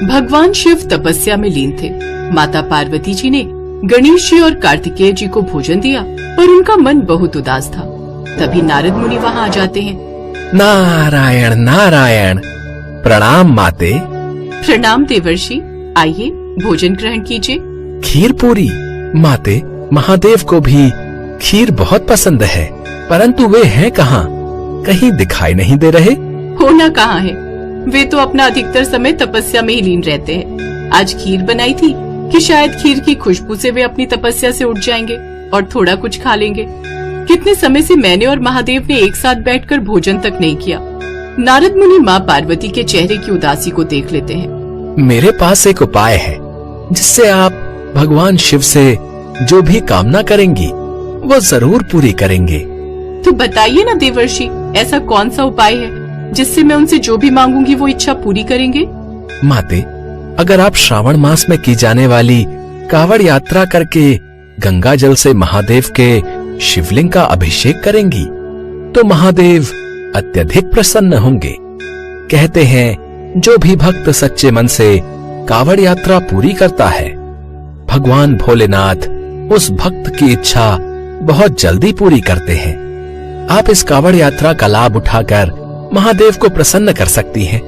भगवान शिव तपस्या में लीन थे। माता पार्वती जी ने गणेश जी और कार्तिकेय जी को भोजन दिया, पर उनका मन बहुत उदास था। तभी नारद मुनि वहाँ आ जाते हैं। नारायण नारायण, प्रणाम माते। प्रणाम देवर्षि, आइए भोजन ग्रहण कीजिए। खीर पूरी माते, महादेव को भी खीर बहुत पसंद है, परंतु वे हैं कहाँ? कहीं दिखाई नहीं दे रहे। होना कहाँ है, वे तो अपना अधिकतर समय तपस्या में ही लीन रहते हैं। आज खीर बनाई थी कि शायद खीर की खुशबू से वे अपनी तपस्या से उठ जाएंगे और थोड़ा कुछ खा लेंगे। कितने समय से मैंने और महादेव ने एक साथ बैठकर भोजन तक नहीं किया। नारद मुनि माँ पार्वती के चेहरे की उदासी को देख लेते हैं। मेरे पास एक उपाय है जिससे आप भगवान शिव से जो भी कामना करेंगी वो जरूर पूरी करेंगे। तो बताइए ना देवर्षि, ऐसा कौन सा उपाय है जिससे मैं उनसे जो भी मांगूंगी वो इच्छा पूरी करेंगे? माते, अगर आप श्रावण मास में की जाने वाली कावड़ यात्रा करके गंगा जल से महादेव के शिवलिंग का अभिषेक करेंगी तो महादेव अत्यधिक प्रसन्न होंगे। कहते हैं जो भी भक्त सच्चे मन से कावड़ यात्रा पूरी करता है, भगवान भोलेनाथ उस भक्त की इच्छा बहुत जल्दी पूरी करते हैं। आप इस कावड़ यात्रा का लाभ उठाकर महादेव को प्रसन्न कर सकती हैं,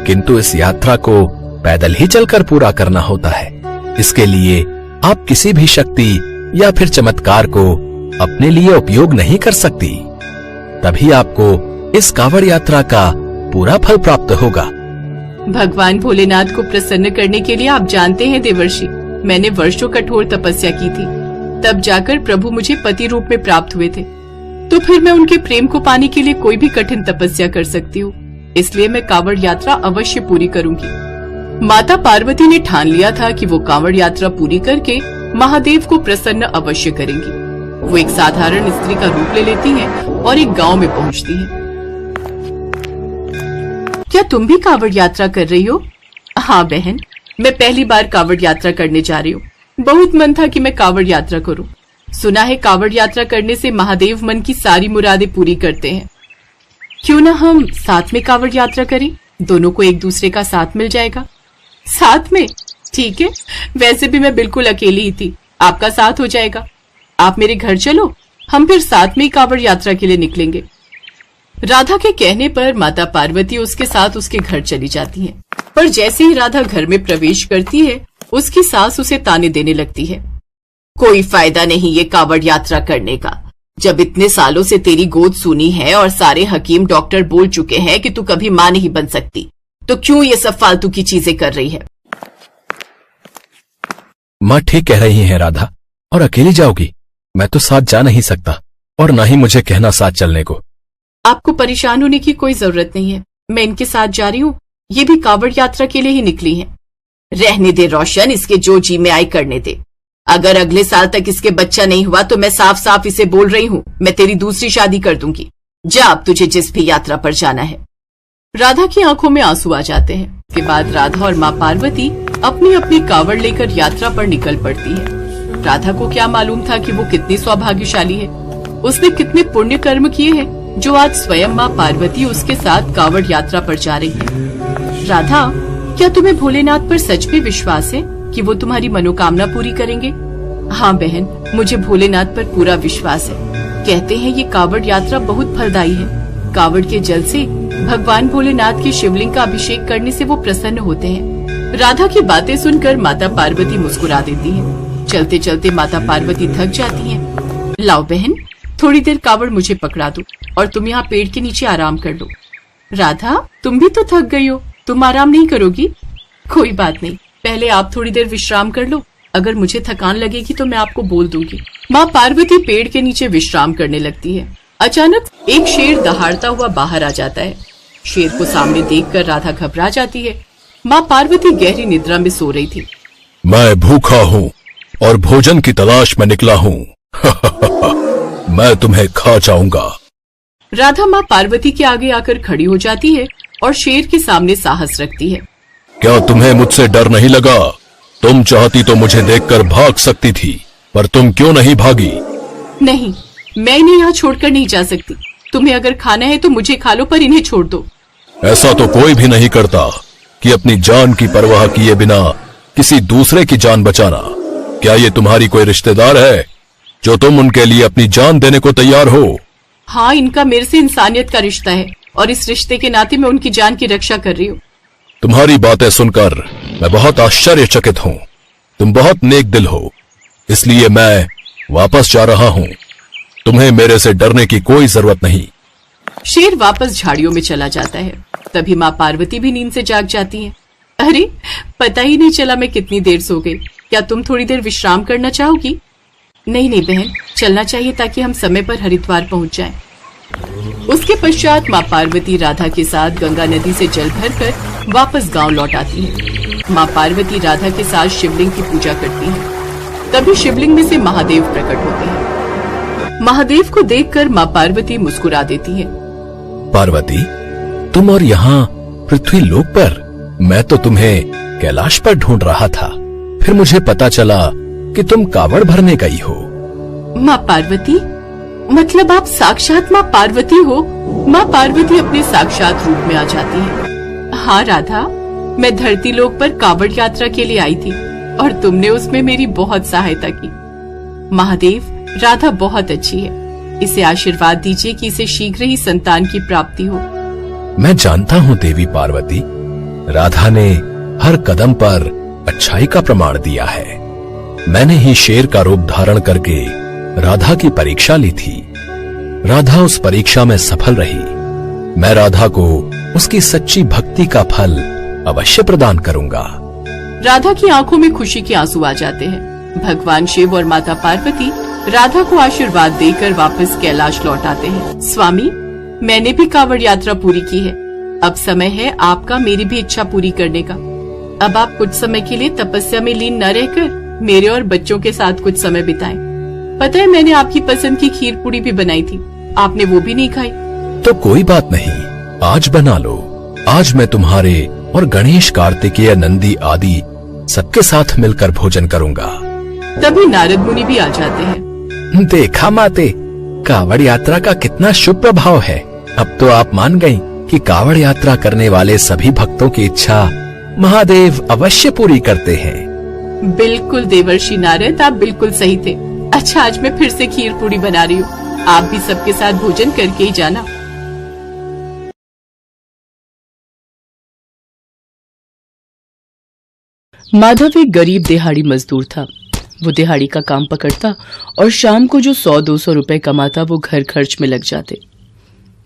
किंतु इस यात्रा को पैदल ही चलकर पूरा करना होता है। इसके लिए आप किसी भी शक्ति या फिर चमत्कार को अपने लिए उपयोग नहीं कर सकती। तभी आपको इस कावड़ यात्रा का पूरा फल प्राप्त होगा। भगवान भोलेनाथ को प्रसन्न करने के लिए आप जानते हैं देवर्षि, मैंने वर्षों कठोर तपस्या की थी, तब जाकर प्रभु मुझे पति रूप में प्राप्त हुए थे। तो फिर मैं उनके प्रेम को पाने के लिए कोई भी कठिन तपस्या कर सकती हूँ, इसलिए मैं कावड़ यात्रा अवश्य पूरी करूंगी। माता पार्वती ने ठान लिया था कि वो कावड़ यात्रा पूरी करके महादेव को प्रसन्न अवश्य करेंगी। वो एक साधारण स्त्री का रूप ले लेती हैं और एक गांव में पहुंचती हैं। क्या तुम भी कावड़ यात्रा कर रही हो? हाँ बहन, मैं पहली बार कावड़ यात्रा करने जा रही हूँ। बहुत मन था कि मैं कावड़ यात्रा करूं। सुना है कावड़ यात्रा करने से महादेव मन की सारी मुरादें पूरी करते हैं। क्यों ना हम साथ में कावड़ यात्रा करें? दोनों को एक दूसरे का साथ मिल जाएगा। साथ में? ठीक है, वैसे भी मैं बिल्कुल अकेली ही थी, आपका साथ हो जाएगा। आप मेरे घर चलो, हम फिर साथ में ही कावड़ यात्रा के लिए निकलेंगे। राधा के कहने पर माता पार्वती उसके साथ उसके घर चली जाती हैं। पर जैसे ही राधा घर में प्रवेश करती है, उसकी सास उसे ताने देने लगती है। कोई फायदा नहीं ये कावड़ यात्रा करने का। जब इतने सालों से तेरी गोद सुनी है और सारे हकीम डॉक्टर बोल चुके हैं कि तू कभी मां नहीं बन सकती, तो क्यों ये सब फालतू की चीजें कर रही है? माँ ठीक कह रही है राधा, और अकेली जाओगी? मैं तो साथ जा नहीं सकता, और ना ही मुझे कहना साथ चलने को। आपको परेशान होने की कोई जरूरत नहीं है, मैं इनके साथ जा रही हूँ। ये भी कावड़ यात्रा के लिए ही निकली हैं। रहने दे रोशन, इसके जो जी में आई करने दे। अगर अगले साल तक इसके बच्चा नहीं हुआ तो मैं साफ साफ इसे बोल रही हूँ, मैं तेरी दूसरी शादी कर दूंगी। जा अब तुझे जिस भी यात्रा पर जाना है। राधा की आंखों में आंसू आ जाते हैं। इसके बाद राधा और माँ पार्वती अपनी अपनी कावड़ लेकर यात्रा पर निकल पड़ती है। राधा को क्या मालूम था कि वो कितनी सौभाग्यशाली है। उसने कितने पुण्य कर्म किए हैं जो आज स्वयं माँ पार्वती उसके साथ कावड़ यात्रा पर जा रही है। राधा, क्या तुम्हें भोलेनाथ पर सच में विश्वास है कि वो तुम्हारी मनोकामना पूरी करेंगे? हाँ बहन, मुझे भोलेनाथ पर पूरा विश्वास है। कहते हैं ये कावड़ यात्रा बहुत फलदायी है। कावड़ के जल से भगवान भोलेनाथ के शिवलिंग का अभिषेक करने से वो प्रसन्न होते हैं। राधा की बातें सुनकर माता पार्वती मुस्कुरा देती हैं। चलते चलते माता पार्वती थक जाती हैं। लाओ बहन, थोड़ी देर कावड़ मुझे पकड़ा दो और तुम यहाँ पेड़ के नीचे आराम कर लो। राधा, तुम भी तो थक गई हो, तुम आराम नहीं करोगी? कोई बात नहीं, पहले आप थोड़ी देर विश्राम कर लो। अगर मुझे थकान लगेगी तो मैं आपको बोल दूंगी। माँ पार्वती पेड़ के नीचे विश्राम करने लगती है। अचानक एक शेर दहाड़ता हुआ बाहर आ जाता है। शेर को सामने देखकर राधा घबरा जाती है। माँ पार्वती गहरी निद्रा में सो रही थी। मैं भूखा हूँ और भोजन की तलाश में निकला हूँ। मैं तुम्हें खा जाऊंगा। राधा माँ पार्वती के आगे आकर खड़ी हो जाती है और शेर के सामने साहस रखती है। क्या तुम्हें मुझसे डर नहीं लगा? तुम चाहती तो मुझे देखकर भाग सकती थी, पर तुम क्यों नहीं भागी? नहीं, मैं इन्हें यहाँ छोड़कर नहीं जा सकती। तुम्हें अगर खाना है तो मुझे खा लो, पर इन्हें छोड़ दो। ऐसा तो कोई भी नहीं करता। कि अपनी जान की परवाह किए बिना किसी दूसरे की जान बचाना, क्या ये तुम्हारी कोई रिश्तेदार है जो तुम उनके लिए अपनी जान देने को तैयार हो? हाँ, इनका मेरे से इंसानियत का रिश्ता है और इस रिश्ते के नाते मैं उनकी जान की रक्षा कर रही हूँ। तुम्हारी बातें सुनकर मैं बहुत आश्चर्यचकित हूँ। तुम बहुत नेक दिल हो, इसलिए मैं वापस जा रहा हूँ। तुम्हें मेरे से डरने की कोई जरूरत नहीं। शेर वापस झाड़ियों में चला जाता है। तभी माँ पार्वती भी नींद से जाग जाती है। अरे, पता ही नहीं चला मैं कितनी देर सो गई। क्या तुम थोड़ी देर विश्राम करना चाहोगी? नहीं नहीं बहन, चलना चाहिए ताकि हम समय पर हरिद्वार पहुंच जाएं। उसके पश्चात माँ पार्वती राधा के साथ गंगा नदी से जल भरकर वापस गांव लौट आती है। माँ पार्वती राधा के साथ शिवलिंग की पूजा करती है। तभी शिवलिंग में से महादेव प्रकट होते हैं। महादेव को देखकर माँ पार्वती मुस्कुरा देती है। पार्वती, तुम और यहाँ पृथ्वी लोक पर? मैं तो तुम्हें कैलाश पर ढूंढ रहा था, फिर मुझे पता चला कि तुम कावड़ भरने गई हो। माँ पार्वती? मतलब आप साक्षात माँ पार्वती हो? माँ पार्वती अपने साक्षात रूप में आ जाती है। हाँ राधा, मैं धरती लोक पर कावड़ यात्रा के लिए आई थी और तुमने उसमें मेरी बहुत सहायता की। महादेव, राधा बहुत अच्छी है। इसे आशीर्वाद दीजिए कि इसे शीघ्र ही संतान की प्राप्ति हो। मैं जानता हूँ देवी पार्वती, राधा ने हर कदम पर अच्छाई का प्रमाण दिया है। मैंने ही शेर का रूप धारण करके राधा की परीक्षा ली थी। राधा उस परीक्षा में सफल रही। मैं राधा को उसकी सच्ची भक्ति का फल अवश्य प्रदान करूंगा। राधा की आंखों में खुशी के आंसू आ जाते हैं। भगवान शिव और माता पार्वती राधा को आशीर्वाद देकर वापस कैलाश लौट आते हैं। स्वामी, मैंने भी कावड़ यात्रा पूरी की है। अब समय है आपका मेरी भी इच्छा पूरी करने का। अब आप कुछ समय के लिए तपस्या में लीन न रहकर मेरे और बच्चों के साथ कुछ समय बिताएं। पता है, मैंने आपकी पसंद की खीर पूरी भी बनाई थी, आपने वो भी नहीं खाई। तो कोई बात नहीं, आज बना लो। आज मैं तुम्हारे और गणेश, कार्तिकेय, नंदी आदि सबके साथ मिलकर भोजन करूंगा। तभी नारद मुनि भी आ जाते हैं। देखा माते, कावड़ यात्रा का कितना शुभ प्रभाव है। अब तो आप मान गईं कि कावड़ यात्रा करने वाले सभी भक्तों की इच्छा महादेव अवश्य पूरी करते हैं। बिल्कुल देवर्षि नारद, आप बिल्कुल सही थे। अच्छा, आज मैं फिर से खीर पूरी बना रही हूँ, आप भी सबके साथ भोजन करके ही जाना। माधव एक गरीब दिहाड़ी मजदूर था। वो दिहाड़ी का काम पकड़ता और शाम को जो 100-200 रुपए कमाता वो घर खर्च में लग जाते।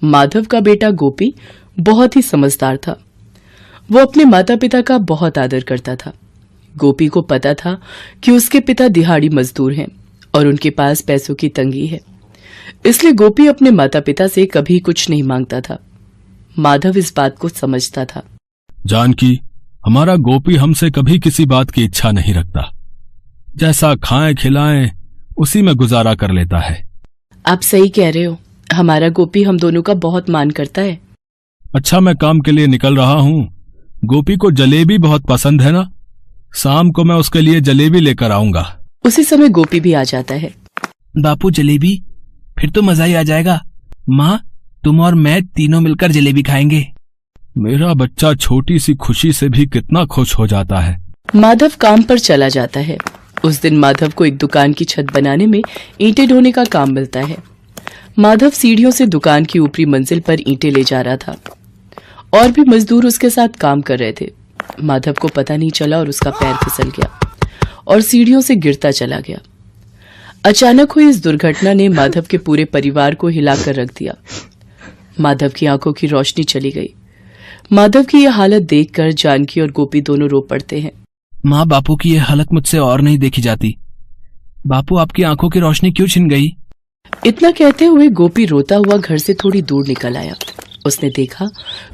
माधव का बेटा गोपी बहुत ही समझदार था। वो अपने माता पिता का बहुत आदर करता था। गोपी को पता था कि उसके पिता दिहाड़ी मजदूर हैं और उनके पास पैसों की तंगी है, इसलिए गोपी अपने माता पिता से कभी कुछ नहीं मांगता था। माधव इस बात को समझता था। जानकी, हमारा गोपी हमसे कभी किसी बात की इच्छा नहीं रखता। जैसा खाएं खिलाएं उसी में गुजारा कर लेता है। आप सही कह रहे हो, हमारा गोपी हम दोनों का बहुत मान करता है। अच्छा, मैं काम के लिए निकल रहा हूँ। गोपी को जलेबी बहुत पसंद है ना, शाम को मैं उसके लिए जलेबी लेकर आऊंगा। उसी समय गोपी भी आ जाता है। बापू, जलेबी? फिर तो मजा ही आ जाएगा। माँ, तुम और मैं तीनों मिलकर जलेबी खाएंगे। मेरा बच्चा छोटी सी खुशी से भी कितना खुश हो जाता है। माधव काम पर चला जाता है। उस दिन माधव को एक दुकान की छत बनाने में ईंटें ढोने का काम मिलता है। माधव सीढ़ियों से दुकान की ऊपरी मंजिल पर ईंटें ले जा रहा था। और भी मजदूर उसके साथ काम कर रहे थे। माधव को पता नहीं चला और उसका पैर फिसल गया और सीढ़ियों से गिरता चला गया। अचानक हुई इस दुर्घटना ने माधव के पूरे परिवार को हिलाकर रख दिया। माधव की आंखों की रोशनी चली गई। माधव की यह हालत देखकर जानकी और गोपी दोनों रो पड़ते हैं। माँ, बापू की यह हालत मुझसे और नहीं देखी जाती। बापू, आपकी आंखों की रोशनी क्यों छिन गई? इतना कहते हुए गोपी रोता हुआ घर से थोड़ी दूर निकल आया। उसने देखा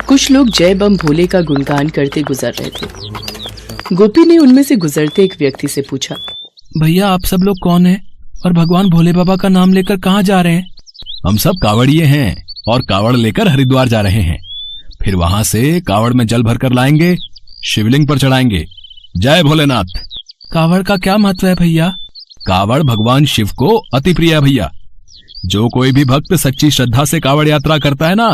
कुछ लोग जय बम भोले का गुणगान करते गुजर रहे थे। गोपी ने उनमें से गुजरते एक व्यक्ति से पूछा, भैया, आप सब लोग कौन हैं और भगवान भोले बाबा का नाम लेकर कहाँ जा रहे हैं? हम सब कावड़िए हैं और कावड़ लेकर हरिद्वार जा रहे हैं। फिर वहां से कावड़ में जल भरकर लाएंगे, शिवलिंग पर चढ़ाएंगे। जय भोलेनाथ। कावड़ का क्या महत्व है भैया? कावड़ भगवान शिव को अति प्रिय है भैया। जो कोई भी भक्त सच्ची श्रद्धा से कावड़ यात्रा करता है ना,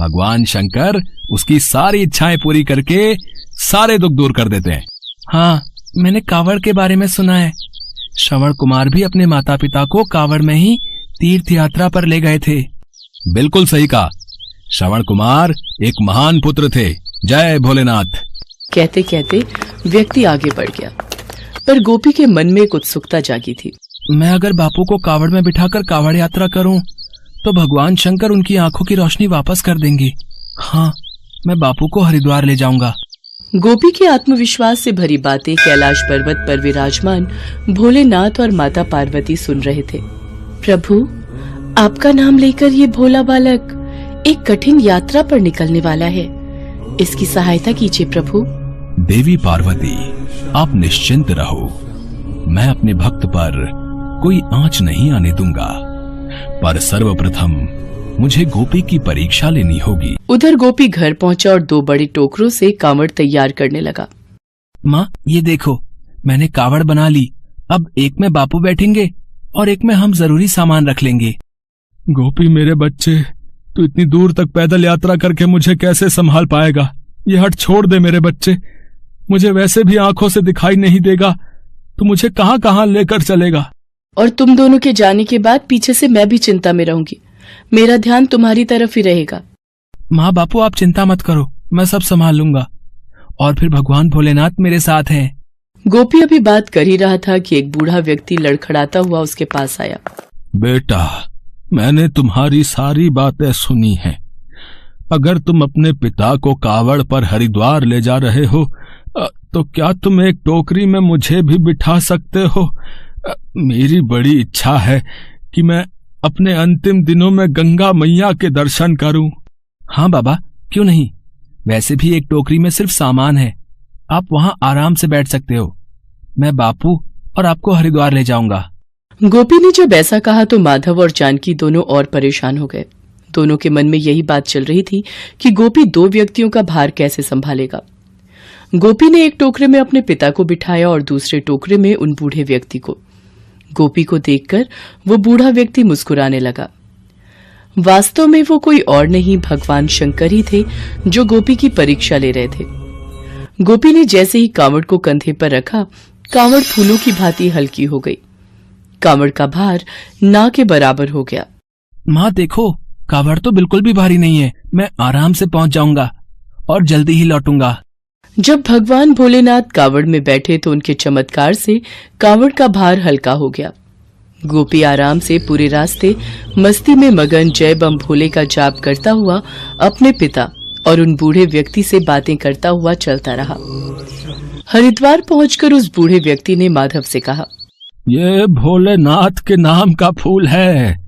भगवान शंकर उसकी सारी इच्छाएं पूरी करके सारे दुख दूर कर देते हैं। हाँ, मैंने कावड़ के बारे में सुना है। श्रवण कुमार भी अपने माता पिता को कावड़ में ही तीर्थ यात्रा पर ले गए थे। बिल्कुल सही कहा। श्रवण कुमार एक महान पुत्र थे। जय भोलेनाथ। कहते कहते व्यक्ति आगे बढ़ गया, पर गोपी के मन में एक उत्सुकता जागी थी। मैं अगर बापू को कावड़ में बिठाकर कावड़ यात्रा करूं, तो भगवान शंकर उनकी आंखों की रोशनी वापस कर देंगे। हाँ, मैं बापू को हरिद्वार ले जाऊंगा। गोपी के आत्मविश्वास से भरी बातें कैलाश पर्वत पर विराजमान भोलेनाथ और माता पार्वती सुन रहे थे। प्रभु, आपका नाम लेकर ये भोला बालक एक कठिन यात्रा पर निकलने वाला है। इसकी सहायता कीजिए प्रभु। देवी पार्वती, आप निश्चिंत रहो। मैं अपने भक्त पर कोई आंच नहीं आने दूंगा, पर सर्वप्रथम मुझे गोपी की परीक्षा लेनी होगी। उधर गोपी घर पहुंचा और 2 बड़ी टोकरों से कावड़ तैयार करने लगा। माँ, ये देखो, मैंने कावड़ बना ली। अब एक में बापू बैठेंगे और एक में हम जरूरी सामान रख लेंगे। गोपी मेरे बच्चे, तू इतनी दूर तक पैदल यात्रा करके मुझे कैसे संभाल पाएगा? ये हट छोड़ दे मेरे बच्चे। मुझे वैसे भी आंखों से दिखाई नहीं देगा, तो मुझे कहाँ कहाँ लेकर चलेगा? और तुम दोनों के जाने के बाद पीछे से मैं भी चिंता में रहूंगी। मेरा ध्यान तुम्हारी तरफ ही रहेगा। माँ बापू, आप चिंता मत करो, मैं सब संभाल लूंगा। और फिर भगवान भोलेनाथ मेरे साथ हैं। गोपी अभी बात कर ही रहा था कि एक बूढ़ा व्यक्ति लड़खड़ाता हुआ उसके पास आया। बेटा, मैंने तुम्हारी सारी बातें सुनी हैं। अगर तुम अपने पिता को कावड़ पर हरिद्वार ले जा रहे हो, तो क्या तुम एक टोकरी में मुझे भी बिठा सकते हो? मेरी बड़ी इच्छा है कि मैं अपने अंतिम दिनों में गंगा मैया के दर्शन करूं। हाँ बाबा, क्यों नहीं। वैसे भी एक टोकरी में सिर्फ सामान है, आप वहां आराम से बैठ सकते हो। मैं बापू और आपको हरिद्वार ले जाऊंगा। गोपी ने जब ऐसा कहा तो माधव और जानकी दोनों और परेशान हो गए। दोनों के मन में यही बात चल रही थी कि गोपी 2 व्यक्तियों का भार कैसे संभालेगा। गोपी ने एक टोकरे में अपने पिता को बिठाया और दूसरे टोकरे में उन बूढ़े व्यक्ति को। गोपी को देखकर वो बूढ़ा व्यक्ति मुस्कुराने लगा। वास्तव में वो कोई और नहीं, भगवान शंकर ही थे जो गोपी की परीक्षा ले रहे थे। गोपी ने जैसे ही कावड़ को कंधे पर रखा, कावड़ फूलों की भांति हल्की हो गई। कावड़ का भार ना के बराबर हो गया। माँ देखो, कावड़ तो बिल्कुल भी भारी नहीं है। मैं आराम से पहुंच जाऊंगा और जल्दी ही लौटूंगा। जब भगवान भोलेनाथ कावड़ में बैठे तो उनके चमत्कार से कावड़ का भार हल्का हो गया। गोपी आराम से पूरे रास्ते मस्ती में मगन जय बम भोले का जाप करता हुआ अपने पिता और उन बूढ़े व्यक्ति से बातें करता हुआ चलता रहा। हरिद्वार पहुंचकर उस बूढ़े व्यक्ति ने माधव से कहा, ये भोलेनाथ के नाम का फूल है,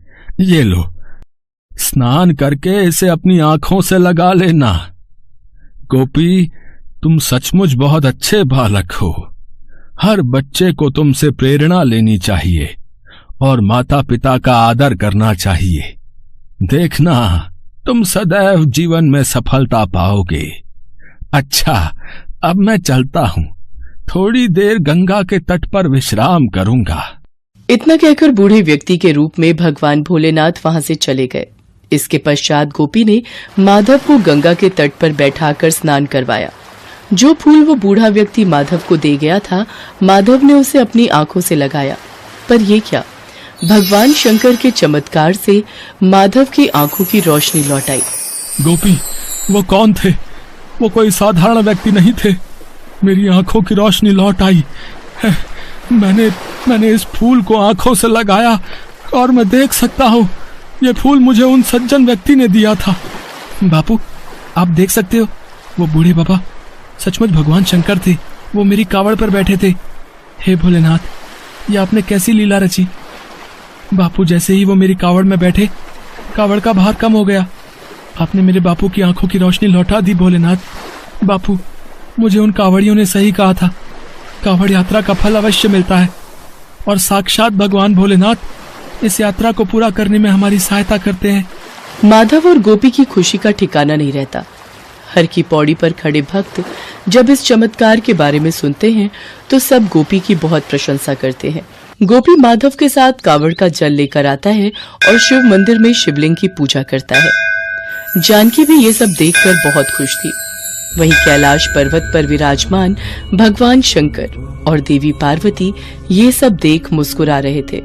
ये लो, स्नान करके इसे अपनी आंखों से लगा लेना। गोपी, तुम सचमुच बहुत अच्छे बालक हो। हर बच्चे को तुमसे प्रेरणा लेनी चाहिए और माता पिता का आदर करना चाहिए। देखना, तुम सदैव जीवन में सफलता पाओगे। अच्छा, अब मैं चलता हूं। थोड़ी देर गंगा के तट पर विश्राम करूंगा। इतना कहकर बूढ़े व्यक्ति के रूप में भगवान भोलेनाथ वहां से चले गए। इसके पश्चात गोपी ने माधव को गंगा के तट पर बैठाकर स्नान करवाया। जो फूल वो बूढ़ा व्यक्ति माधव को दे गया था, माधव ने उसे अपनी आंखों से लगाया। पर ये क्या, भगवान शंकर के चमत्कार से माधव की आंखों की रोशनी लौट आई। गोपी, वो कौन थे? वो कोई साधारण व्यक्ति नहीं थे। मेरी आंखों की रोशनी लौट आई है। मैंने इस फूल को आंखों से लगाया और मैं देख सकता हूँ, ये फूल मुझे उन सज्जन व्यक्ति ने दिया था। बापू, आप देख सकते हो, वो बूढ़े बाबा सचमुच भगवान शंकर थे। वो मेरी कावड़ पर बैठे थे। हे भोलेनाथ, ये आपने कैसी लीला रची। बापू जैसे ही वो मेरी कावड़ में बैठे, कावड़ का भार कम हो गया। आपने मेरे बापू की आंखों की रोशनी लौटा दी भोलेनाथ। बापू, मुझे उन कावड़ियों ने सही कहा था, कावड़ यात्रा का फल अवश्य मिलता है और साक्षात भगवान भोलेनाथ इस यात्रा को पूरा करने में हमारी सहायता करते हैं। माधव और गोपी की खुशी का ठिकाना नहीं रहता। हर की पौड़ी पर खड़े भक्त जब इस चमत्कार के बारे में सुनते हैं तो सब गोपी की बहुत प्रशंसा करते हैं। गोपी माधव के साथ कावड़ का जल लेकर आता है और शिव मंदिर में शिवलिंग की पूजा करता है। जानकी भी ये सब देखकर बहुत खुश थी। वहीं कैलाश पर्वत पर विराजमान भगवान शंकर और देवी पार्वती ये सब देख मुस्कुरा रहे थे।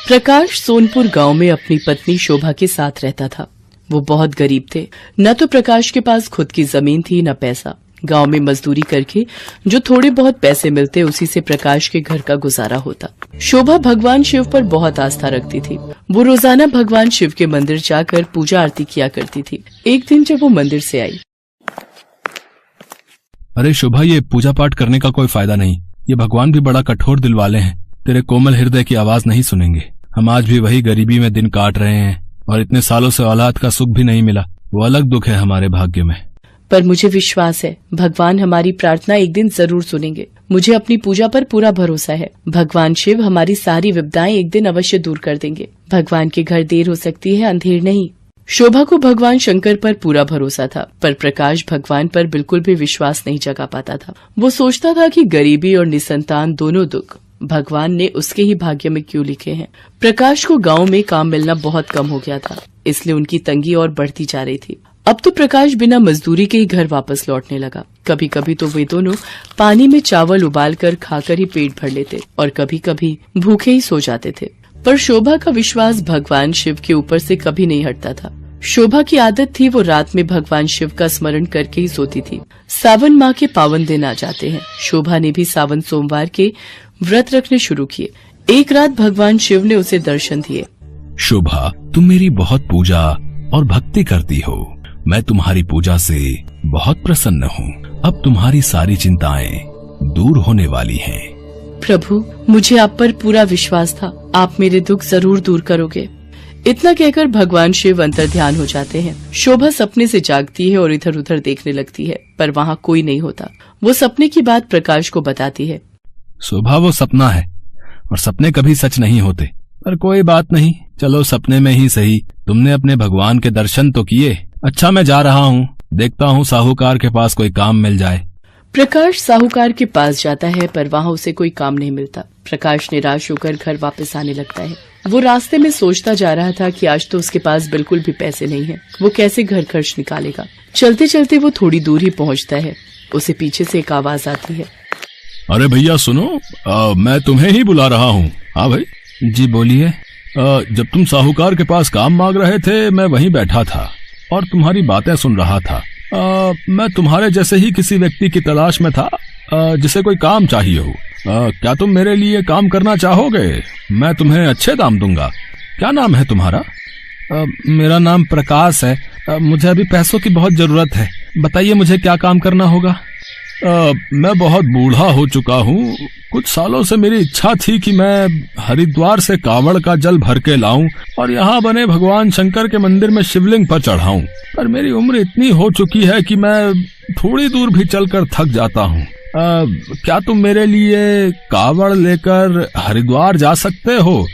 प्रकाश सोनपुर गांव में अपनी पत्नी शोभा के साथ रहता था। वो बहुत गरीब थे। न तो प्रकाश के पास खुद की जमीन थी न पैसा। गांव में मजदूरी करके जो थोड़े बहुत पैसे मिलते उसी से प्रकाश के घर का गुजारा होता। शोभा भगवान शिव पर बहुत आस्था रखती थी। वो रोजाना भगवान शिव के मंदिर जाकर पूजा आरती किया करती थी। एक दिन जब वो मंदिर से आई, अरे शोभा, ये पूजा पाठ करने का कोई फायदा नहीं। ये भगवान भी बड़ा कठोर दिल वाले हैं। तेरे कोमल हृदय की आवाज नहीं सुनेंगे। हम आज भी वही गरीबी में दिन काट रहे हैं और इतने सालों से औलाद का सुख भी नहीं मिला। वो अलग दुख है हमारे भाग्य में। पर मुझे विश्वास है भगवान हमारी प्रार्थना एक दिन जरूर सुनेंगे। मुझे अपनी पूजा पर पूरा भरोसा है। भगवान शिव हमारी सारी विपदाएं एक दिन अवश्य दूर कर देंगे। भगवान के घर देर हो सकती है, अंधेर नहीं। शोभा को भगवान शंकर पर पूरा भरोसा था, पर प्रकाश भगवान पर बिल्कुल भी विश्वास नहीं जगा पाता था। वो सोचता था कि गरीबी और निसंतान दोनों दुख भगवान ने उसके ही भाग्य में क्यों लिखे हैं। प्रकाश को गांव में काम मिलना बहुत कम हो गया था, इसलिए उनकी तंगी और बढ़ती जा रही थी। अब तो प्रकाश बिना मजदूरी के ही घर वापस लौटने लगा। कभी कभी तो वे दोनों पानी में चावल उबालकर खाकर ही पेट भर लेते और कभी कभी भूखे ही सो जाते थे। पर शोभा का विश्वास भगवान शिव के ऊपर से कभी नहीं हटता था। शोभा की आदत थी वो रात में भगवान शिव का स्मरण करके ही सोती थी। सावन माह के पावन दिन आ जाते हैं। शोभा ने भी सावन सोमवार के व्रत रखने शुरू किए। एक रात भगवान शिव ने उसे दर्शन दिए। शोभा, तुम मेरी बहुत पूजा और भक्ति करती हो। मैं तुम्हारी पूजा से बहुत प्रसन्न हूँ। अब तुम्हारी सारी चिंताएं दूर होने वाली हैं। प्रभु, मुझे आप पर पूरा विश्वास था। आप मेरे दुख जरूर दूर करोगे। इतना कहकर भगवान शिव अंतर ध्यान हो जाते हैं। शोभा सपने से जागती है और इधर उधर देखने लगती है, पर वहाँ कोई नहीं होता। वो सपने की बात प्रकाश को बताती है। शोभा, वो सपना है और सपने कभी सच नहीं होते। पर कोई बात नहीं, चलो सपने में ही सही। तुमने अपने भगवान के दर्शन तो किए। अच्छा, मैं जा रहा हूँ। देखता हूँ साहूकार के पास कोई काम मिल जाए। प्रकाश साहूकार के पास जाता है, पर वहाँ उसे कोई काम नहीं मिलता। प्रकाश निराश होकर घर वापस आने लगता है। वो रास्ते में सोचता जा रहा था कि आज तो उसके पास बिल्कुल भी पैसे नहीं है। वो कैसे घर खर्च निकालेगा। चलते चलते वो थोड़ी दूर ही पहुँचता है। उसे पीछे से एक आवाज आती है। अरे भैया सुनो, मैं तुम्हें ही बुला रहा हूँ। हाँ भाई। जी बोलिए। जब तुम साहूकार के पास काम मांग रहे थे, मैं वहीं बैठा था और तुम्हारी बातें सुन रहा था। मैं तुम्हारे जैसे ही किसी व्यक्ति की तलाश में था जिसे कोई काम चाहिए हो। क्या तुम मेरे लिए काम करना चाहोगे? मैं तुम्हें अच्छे दाम दूंगा। क्या नाम है तुम्हारा? मेरा नाम प्रकाश है। मुझे अभी पैसों की बहुत जरूरत है। बताइए मुझे क्या काम करना होगा? मैं बहुत बूढ़ा हो चुका हूँ। कुछ सालों से मेरी इच्छा थी कि मैं हरिद्वार से कावड़ का जल भर के लाऊं और यहाँ बने भगवान शंकर के मंदिर में शिवलिंग पर चढ़ाऊं। पर मेरी उम्र इतनी हो चुकी है कि मैं थोड़ी दूर भी चलकर थक जाता हूँ। क्या तुम मेरे लिए कावड़ लेकर हरिद्वार जा सकते हो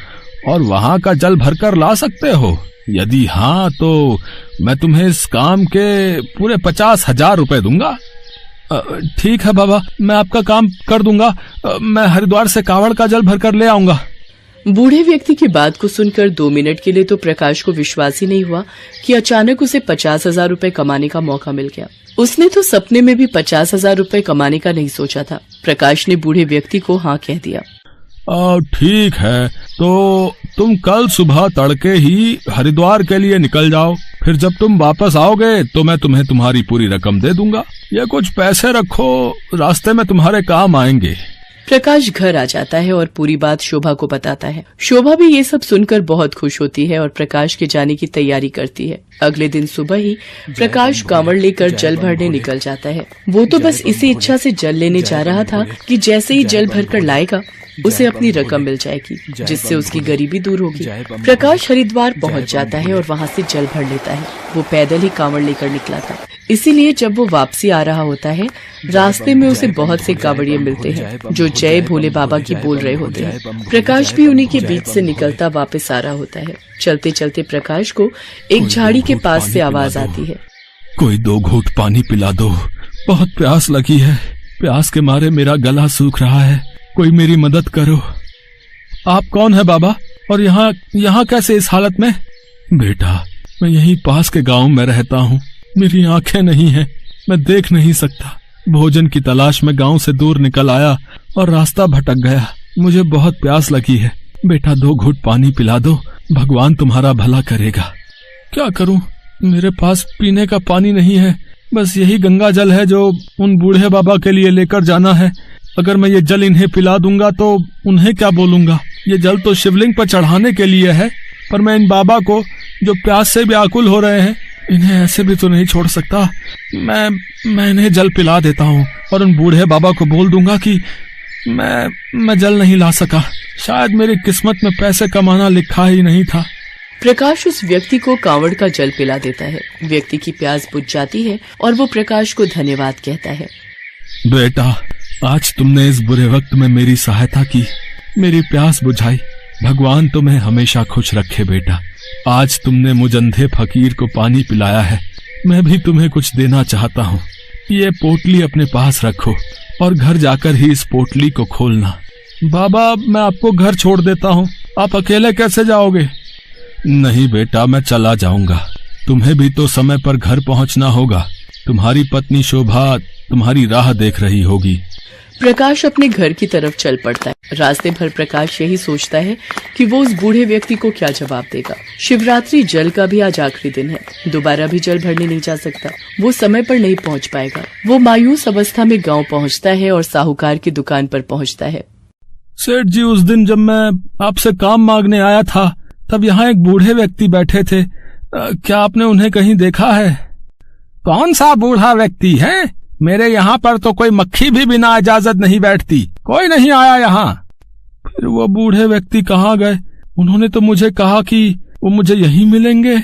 और वहाँ का जल भरकर ला सकते हो? यदि हाँ, तो मैं तुम्हें इस काम के पूरे 50,000 रुपए दूंगा। ठीक है बाबा, मैं आपका काम कर दूंगा। मैं हरिद्वार से कावड़ का जल भरकर ले आऊंगा। बूढ़े व्यक्ति की बात को सुनकर 2 मिनट के लिए तो प्रकाश को विश्वास ही नहीं हुआ कि अचानक उसे 50,000 रुपए कमाने का मौका मिल गया। उसने तो सपने में भी 50,000 रुपए कमाने का नहीं सोचा था। प्रकाश ने बूढ़े व्यक्ति को हाँ कह दिया। ठीक है, तो तुम कल सुबह तड़के ही हरिद्वार के लिए निकल जाओ। फिर जब तुम वापस आओगे तो मैं तुम्हें तुम्हारी पूरी रकम दे दूंगा। ये कुछ पैसे रखो, रास्ते में तुम्हारे काम आएंगे। प्रकाश घर आ जाता है और पूरी बात शोभा को बताता है। शोभा भी ये सब सुनकर बहुत खुश होती है और प्रकाश के जाने की तैयारी करती है। अगले दिन सुबह ही प्रकाश कांवड़ लेकर जल भरने निकल जाता है। वो तो बस इसी इच्छा से जल लेने जा रहा था कि जैसे ही जल भरकर लाएगा उसे अपनी रकम मिल जाएगी, जिससे उसकी गरीबी दूर होगी। प्रकाश हरिद्वार पहुंच जाता है और वहां से जल भर लेता है। वो पैदल ही कांवड़ लेकर निकला था, इसीलिए जब वो वापसी आ रहा होता है, रास्ते में उसे बहुत से कांवड़िए मिलते हैं जो जय भोले बाबा की बोल रहे होते हैं। प्रकाश भी उन्हीं के बीच से निकलता वापस आ रहा होता है। चलते चलते प्रकाश को एक झाड़ी के पास से आवाज आती है। कोई 2 घूंट पानी पिला दो, बहुत प्यास लगी है। प्यास के मारे मेरा गला सूख रहा है। कोई मेरी मदद करो। आप कौन है बाबा, और यहाँ कैसे इस हालत में? बेटा, मैं यहीं पास के गांव में रहता हूँ। मेरी आंखें नहीं हैं, मैं देख नहीं सकता। भोजन की तलाश में गांव से दूर निकल आया और रास्ता भटक गया। मुझे बहुत प्यास लगी है। बेटा, 2 घूंट पानी पिला दो, भगवान तुम्हारा भला करेगा। क्या करूं, मेरे पास पीने का पानी नहीं है। बस यही गंगा जल है जो उन बूढ़े बाबा के लिए लेकर जाना है। अगर मैं ये जल इन्हें पिला दूंगा तो उन्हें क्या बोलूंगा? ये जल तो शिवलिंग पर चढ़ाने के लिए है, पर मैं इन बाबा को जो प्यास से व्याकुल हो रहे हैं, इन्हें ऐसे भी तो नहीं छोड़ सकता। मैं इन्हें जल पिला देता हूँ और उन बूढ़े बाबा को बोल दूंगा कि मैं जल नहीं ला सका। शायद मेरी किस्मत में पैसे कमाना लिखा ही नहीं था। प्रकाश उस व्यक्ति को कांवड़ का जल पिला देता है। व्यक्ति की प्यास बुझ जाती है और वो प्रकाश को धन्यवाद कहता है। बेटा, आज तुमने इस बुरे वक्त में मेरी सहायता की, मेरी प्यास बुझाई। भगवान तुम्हें हमेशा खुश रखे बेटा। आज तुमने मुझ अंधे फकीर को पानी पिलाया है। मैं भी तुम्हें कुछ देना चाहता हूँ। ये पोटली अपने पास रखो और घर जाकर ही इस पोटली को खोलना। बाबा, मैं आपको घर छोड़ देता हूँ। आप अकेले कैसे जाओगे? नहीं बेटा, मैं चला जाऊंगा। तुम्हें भी तो समय पर घर पहुंचना होगा। तुम्हारी पत्नी शोभा तुम्हारी राह देख रही होगी। प्रकाश अपने घर की तरफ चल पड़ता है। रास्ते भर प्रकाश यही सोचता है कि वो उस बूढ़े व्यक्ति को क्या जवाब देगा। शिवरात्रि जल का भी आज आखिरी दिन है। दोबारा भी जल भरने नहीं जा सकता। वो समय पर नहीं पहुंच पाएगा। वो मायूस अवस्था में गांव पहुंचता है और साहूकार की दुकान पर पहुंचता है। सेठ जी, उस दिन जब मैं आपसे काम मांगने आया था, तब यहाँ एक बूढ़े व्यक्ति बैठे थे। क्या आपने उन्हें कहीं देखा है? कौन सा बूढ़ा व्यक्ति है? मेरे यहाँ पर तो कोई मक्खी भी बिना इजाजत नहीं बैठती। कोई नहीं आया यहाँ। फिर वो बूढ़े व्यक्ति कहाँ गए? उन्होंने तो मुझे कहा कि वो मुझे यहीं मिलेंगे।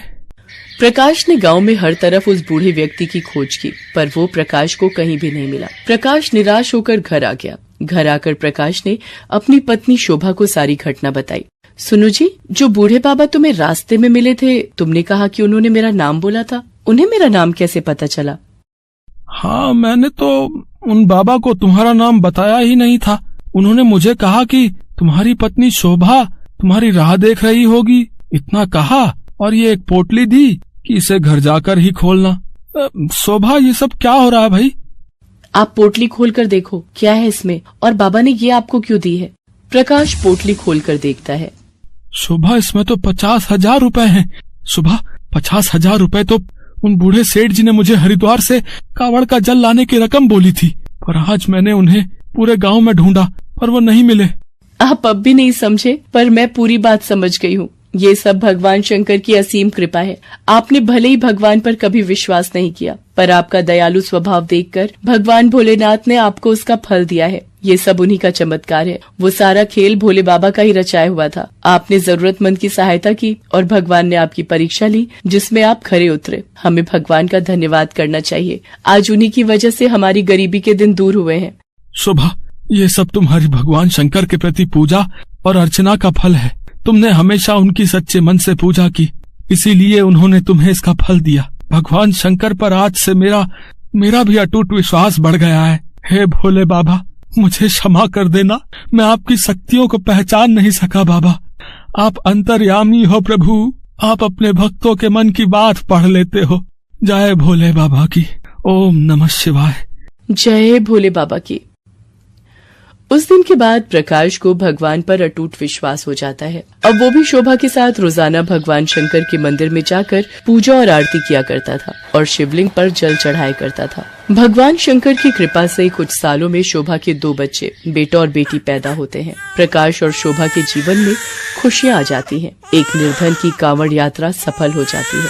प्रकाश ने गांव में हर तरफ उस बूढ़े व्यक्ति की खोज की, पर वो प्रकाश को कहीं भी नहीं मिला। प्रकाश निराश होकर घर आ गया। घर आकर प्रकाश ने अपनी पत्नी शोभा को सारी घटना बताई। सुनो जी, जो बूढ़े बाबा तुम्हें रास्ते में मिले थे, तुमने कहा कि उन्होंने मेरा नाम बोला था। उन्हें मेरा नाम कैसे पता चला? हाँ, मैंने तो उन बाबा को तुम्हारा नाम बताया ही नहीं था। उन्होंने मुझे कहा कि तुम्हारी पत्नी शोभा तुम्हारी राह देख रही होगी, इतना कहा, और ये एक पोटली दी कि इसे घर जाकर ही खोलना। शोभा, ये सब क्या हो रहा है भाई? आप पोटली खोलकर देखो क्या है इसमें, और बाबा ने ये आपको क्यों दी है? प्रकाश पोटली खोलकर देखता है। शोभा, इसमें तो 50,000 रुपए हैं। शोभा, 50,000 रुपए तो उन बूढ़े सेठ जी ने मुझे हरिद्वार से कावड़ का जल लाने की रकम बोली थी, पर आज मैंने उन्हें पूरे गांव में ढूंढा पर वो नहीं मिले। आप अब भी नहीं समझे, पर मैं पूरी बात समझ गई हूँ। ये सब भगवान शंकर की असीम कृपा है। आपने भले ही भगवान पर कभी विश्वास नहीं किया, पर आपका दयालु स्वभाव देखकर भगवान भोलेनाथ ने आपको उसका फल दिया है। ये सब उन्हीं का चमत्कार है। वो सारा खेल भोले बाबा का ही रचाया हुआ था। आपने जरूरतमंद की सहायता की और भगवान ने आपकी परीक्षा ली, जिसमें आप खरे उतरे। हमें भगवान का धन्यवाद करना चाहिए। आज उन्हीं की वजह से हमारी गरीबी के दिन दूर हुए हैं। शोभा, ये सब तुम्हारी भगवान शंकर के प्रति पूजा और अर्चना का फल है। तुमने हमेशा उनकी सच्चे मन से पूजा की, इसीलिए उन्होंने तुम्हें इसका फल दिया। भगवान शंकर पर आज से मेरा भी अटूट विश्वास बढ़ गया है। हे भोले बाबा, मुझे क्षमा कर देना। मैं आपकी शक्तियों को पहचान नहीं सका बाबा। आप अंतर्यामी हो प्रभु। आप अपने भक्तों के मन की बात पढ़ लेते हो। जय भोले बाबा की। ओम नमः शिवाय। जय भोले बाबा की। उस दिन के बाद प्रकाश को भगवान पर अटूट विश्वास हो जाता है। अब वो भी शोभा के साथ रोजाना भगवान शंकर के मंदिर में जाकर पूजा और आरती किया करता था और शिवलिंग पर जल चढ़ाया करता था। भगवान शंकर की कृपा से कुछ सालों में शोभा के 2 बच्चे, बेटा और बेटी पैदा होते हैं। प्रकाश और शोभा के जीवन में खुशियां आ जाती हैं। एक निर्धन की कांवड़ यात्रा सफल हो जाती है।